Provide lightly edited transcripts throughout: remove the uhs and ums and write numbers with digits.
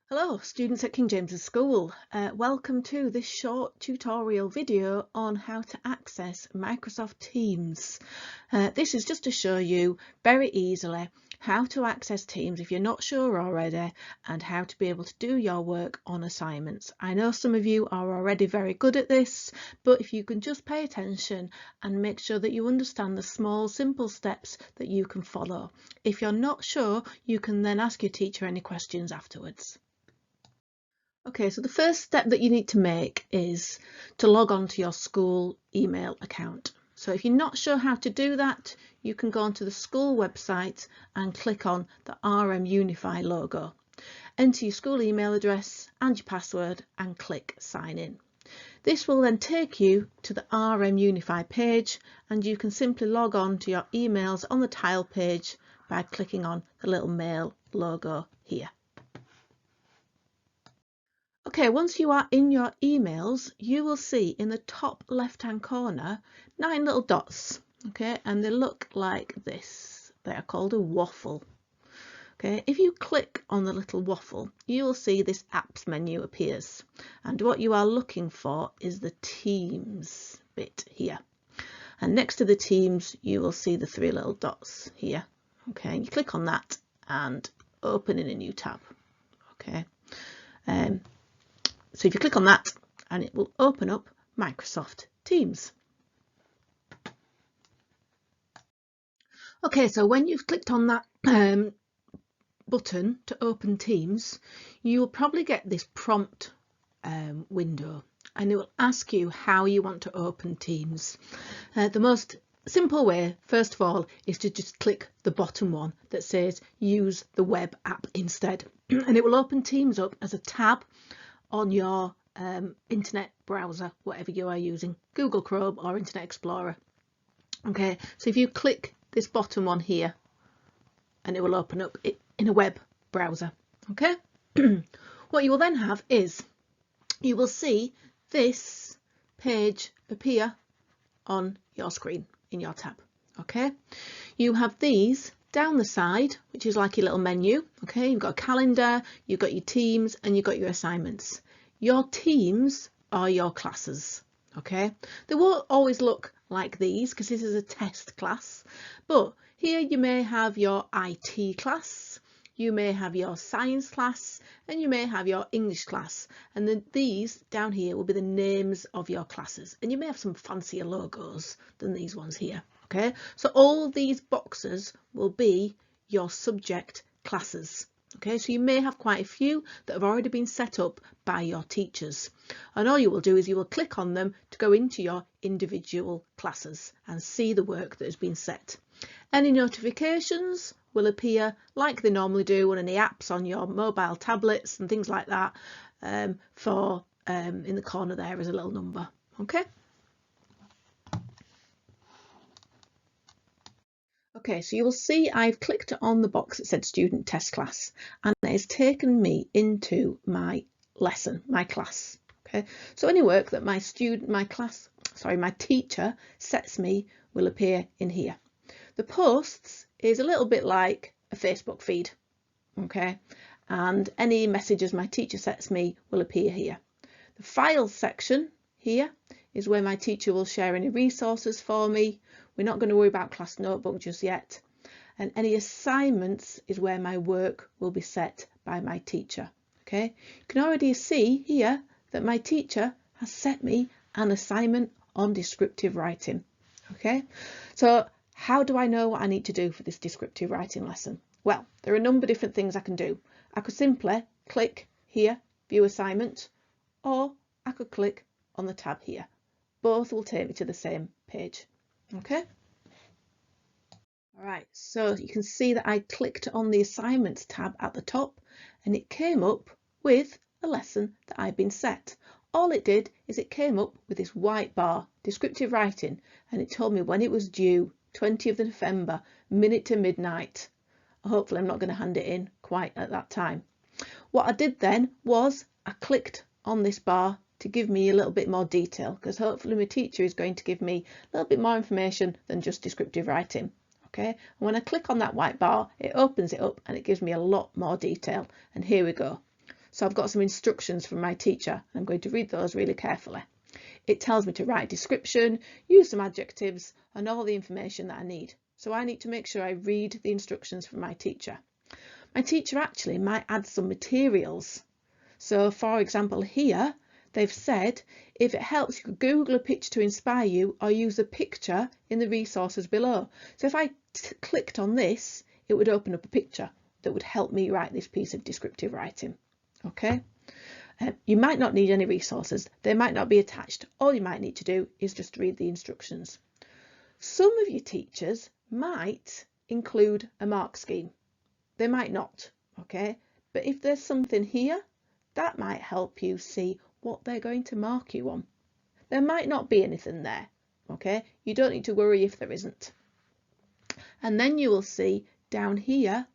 Hello students at King James's School. Welcome to this short tutorial video on how to access Microsoft Teams. This is just to show you very easily how to access Teams if you're not sure already, and how to be able to do your work on assignments. I know some of you are already very good at this, but if you can just pay attention and make sure that you understand the small simple steps that you can follow. If you're not sure, you can then ask your teacher any questions afterwards. Okay, so the first step that you need to make is to log on to your school email account. So if you're not sure how to do that, you can go onto the school website and click on the RM Unify logo. Enter your school email address and your password and click sign in. This will then take you to the RM Unify page, and you can simply log on to your emails on the tile page by clicking on the little mail logo here. Okay, once you are in your emails, you will see in the top left-hand corner 9 little dots, okay, and they look like this. They are called a waffle. Okay, if you click on the little waffle, you will see this apps menu appears, and what you are looking for is the Teams bit here. And next to the Teams, you will see the 3 little dots here. Okay, and you click on that and open in a new tab. Okay. So if you click on that, and it will open up Microsoft Teams. Okay, so when you've clicked on that button to open Teams, you will probably get this prompt window, and it will ask you how you want to open Teams. The most simple way, first of all, is to just click the bottom one that says use the web app instead, and it will open Teams up as a tab on your internet browser, whatever you are using, Google Chrome or Internet Explorer. Okay, so if you click this bottom one here, and it will open up it in a web browser. Okay, what you will then have is you will see this page appear on your screen in your tab. Okay, you have these down the side, which is like your little menu. Okay, you've got a calendar, you've got your Teams, and you've got your assignments. Your teams are your classes. Okay, they won't always look like these because this is a test class, but here you may have your IT class, you may have your science class, and you may have your English class, and then these down here will be the names of your classes, and you may have some fancier logos than these ones here. Okay, so all these boxes will be your subject classes. Okay, so you may have quite a few that have already been set up by your teachers, and all you will do is you will click on them to go into your individual classes and see the work that has been set. Any notifications will appear like they normally do on any apps on your mobile tablets and things like that. In the corner there is a little number. Okay. Okay, so you will see I've clicked on the box that said student test class, and it has taken me into my lesson, my class. Okay, so any work that my teacher sets me will appear in here. The posts is a little bit like a Facebook feed. Okay, and any messages my teacher sets me will appear here. The files section here is where my teacher will share any resources for me. We're not going to worry about class notebook just yet. And any assignments is where my work will be set by my teacher. Okay, you can already see here that my teacher has set me an assignment on descriptive writing. Okay, so how do I know what I need to do for this descriptive writing lesson? Well, there are a number of different things I can do. I could simply click here, view assignment, or I could click on the tab here. Both will take me to the same page. Okay. All right, so you can see that I clicked on the assignments tab at the top, and it came up with a lesson that I've been set. All it did is it came up with this white bar, descriptive writing, and it told me when it was due, 20th of November, minute to midnight. Hopefully I'm not going to hand it in quite at that time. What I did then was I clicked on this bar to give me a little bit more detail, because hopefully my teacher is going to give me a little bit more information than just descriptive writing. Okay, and when I click on that white bar, it opens it up and it gives me a lot more detail, and here we go. So I've got some instructions from my teacher. I'm going to read those really carefully. It tells me to write a description, use some adjectives and all the information that I need. So I need to make sure I read the instructions from my teacher. My teacher actually might add some materials. So for example here, they've said, if it helps, you could Google a picture to inspire you or use a picture in the resources below. So if I clicked on this, it would open up a picture that would help me write this piece of descriptive writing. Okay. You might not need any resources. They might not be attached. All you might need to do is just read the instructions. Some of your teachers might include a mark scheme. They might not. Okay. But if there's something here, that might help you see what they're going to mark you on. There might not be anything there. Okay. You don't need to worry if there isn't. And then you will see down here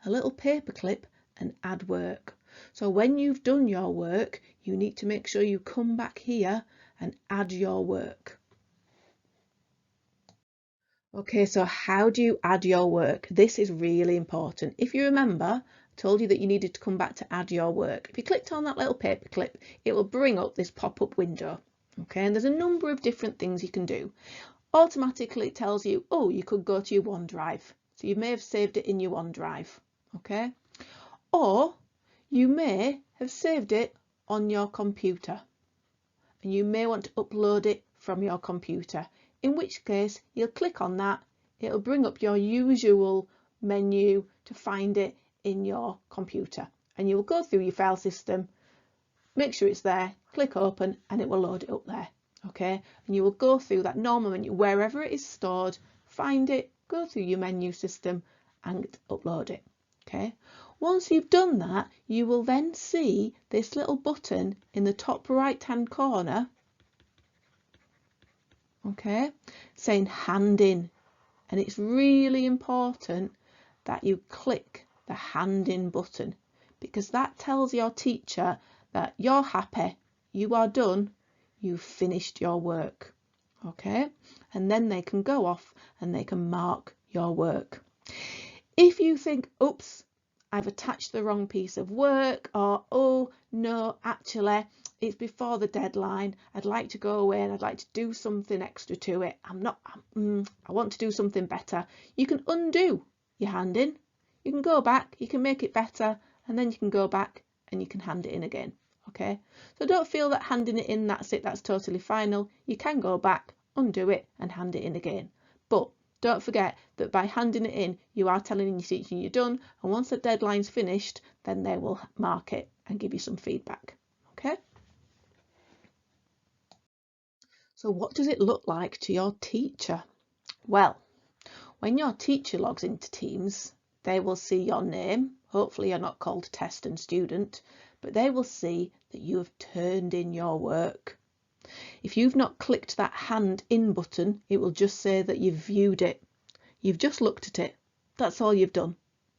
a little paperclip and add work. So when you've done your work, you need to make sure you come back here and add your work. Okay, so how do you add your work? This is really important. If you remember, I told you that you needed to come back to add your work. If you clicked on that little paperclip, it will bring up this pop-up window. Okay, and there's a number of different things you can do. Automatically it tells you, oh, you could go to your OneDrive. So you may have saved it in your OneDrive. Okay, or you may have saved it on your computer and you may want to upload it from your computer, in which case you'll click on that. It'll bring up your usual menu to find it in your computer, and you'll go through your file system, make sure it's there, click open, and it will load it up there. Okay, and you will go through that normal menu wherever it is stored, find it, go through your menu system and upload it. Okay, once you've done that, you will then see this little button in the top right hand corner, okay, saying hand in, and it's really important that you click the hand in button, because that tells your teacher that you're happy, you are done, you've finished your work. Okay, and then they can go off and they can mark your work. If you think, oops, I've attached the wrong piece of work, or oh no, actually it's before the deadline, I'd like to go away and I'd like to do something extra to it, I want to do something better, you can undo your hand in, you can go back, you can make it better, and then you can go back and you can hand it in again. Okay, so don't feel that handing it in, that's it, that's totally final. You can go back, undo it and hand it in again, but don't forget that by handing it in, you are telling your teacher you're done, and once the deadline's finished, then they will mark it and give you some feedback. Okay, so what does it look like to your teacher? Well, when your teacher logs into Teams, they will see your name. Hopefully you're not called test and student, but they will see that you have turned in your work. If you've not clicked that hand in button, it will just say that you've viewed it. You've just looked at it. That's all you've done.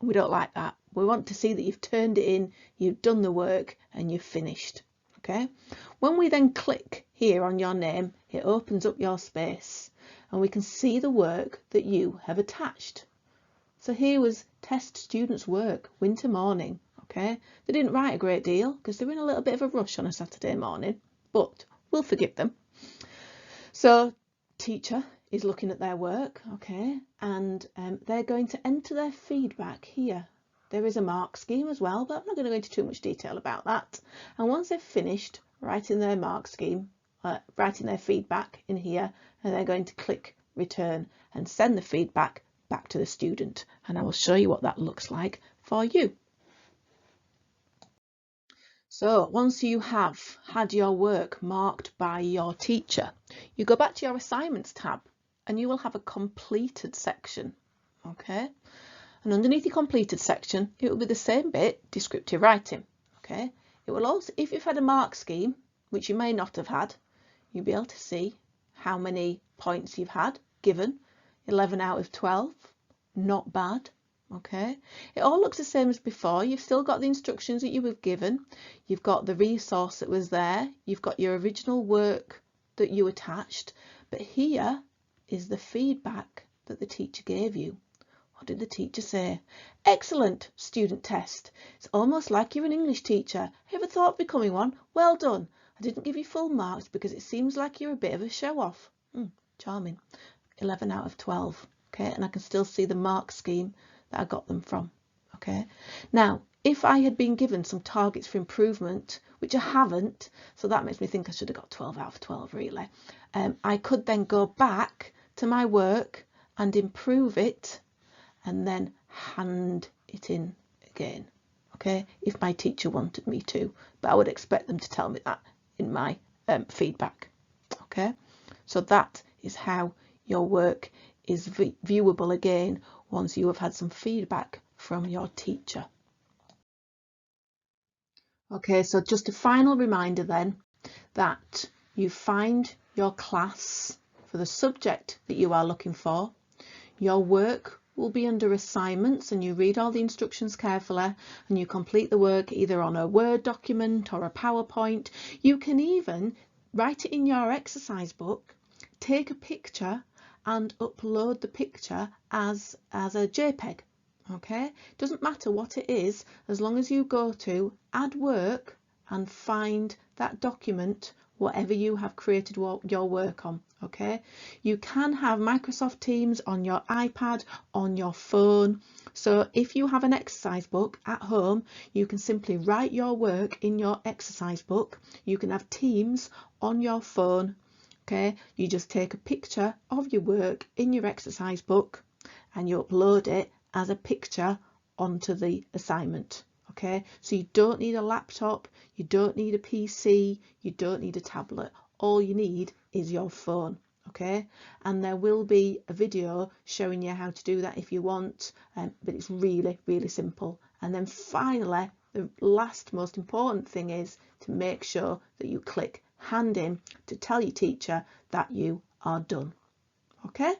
We don't like that. We want to see that you've turned it in, you've done the work and you've finished. Okay. When we then click here on your name, it opens up your space and we can see the work that you have attached. So here was test students' work, winter morning. Okay. They didn't write a great deal because they were in a little bit of a rush on a Saturday morning, but we'll forgive them. So teacher is looking at their work, okay, and they're going to enter their feedback here. There is a mark scheme as well, but I'm not going to go into too much detail about that. And once they've finished writing their mark scheme, writing their feedback in here, and they're going to click return and send the feedback back to the student. And I will show you what that looks like for you. So once you have had your work marked by your teacher, you go back to your assignments tab and you will have a completed section. Okay, and underneath your completed section, it will be the same bit, descriptive writing. Okay, it will also, if you've had a mark scheme, which you may not have had, you'll be able to see how many points you've had given. 11 out of 12, not bad. Okay, it all looks the same as before. You've still got the instructions that you were given, you've got the resource that was there, you've got your original work that you attached, but here is the feedback that the teacher gave you. What did the teacher say? Excellent student test. It's almost like you're an English teacher. Ever thought of becoming one? Well done. I didn't give you full marks because it seems like you're a bit of a show-off. Charming. 11 out of 12. Okay, and I can still see the mark scheme that I got them from. Okay, now if I had been given some targets for improvement, which I haven't, so that makes me think I should have got 12 out of 12 really, I could then go back to my work and improve it and then hand it in again, okay, if my teacher wanted me to, but I would expect them to tell me that in my feedback. Okay, so that is how your work is viewable again once you have had some feedback from your teacher. Okay, so just a final reminder then that you find your class for the subject that you are looking for. Your work will be under assignments and you read all the instructions carefully and you complete the work either on a Word document or a PowerPoint. You can even write it in your exercise book, take a picture and upload the picture as a JPEG. Okay, doesn't matter what it is, as long as you go to add work and find that document, whatever you have created your work on. Okay, you can have Microsoft Teams on your iPad, on your phone. So if you have an exercise book at home, you can simply write your work in your exercise book. You can have Teams on your phone. Okay, you just take a picture of your work in your exercise book and you upload it as a picture onto the assignment. Okay, so you don't need a laptop, you don't need a PC, you don't need a tablet. All you need is your phone. Okay, and there will be a video showing you how to do that if you want, but it's really simple. And then finally, the last most important thing is to make sure that you click hand in to tell your teacher that you are done. Okay,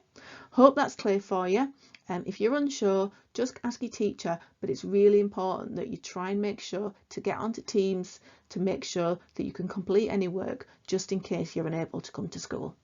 hope that's clear for you. If you're unsure, just ask your teacher, but it's really important that you try and make sure to get onto Teams to make sure that you can complete any work just in case you're unable to come to school.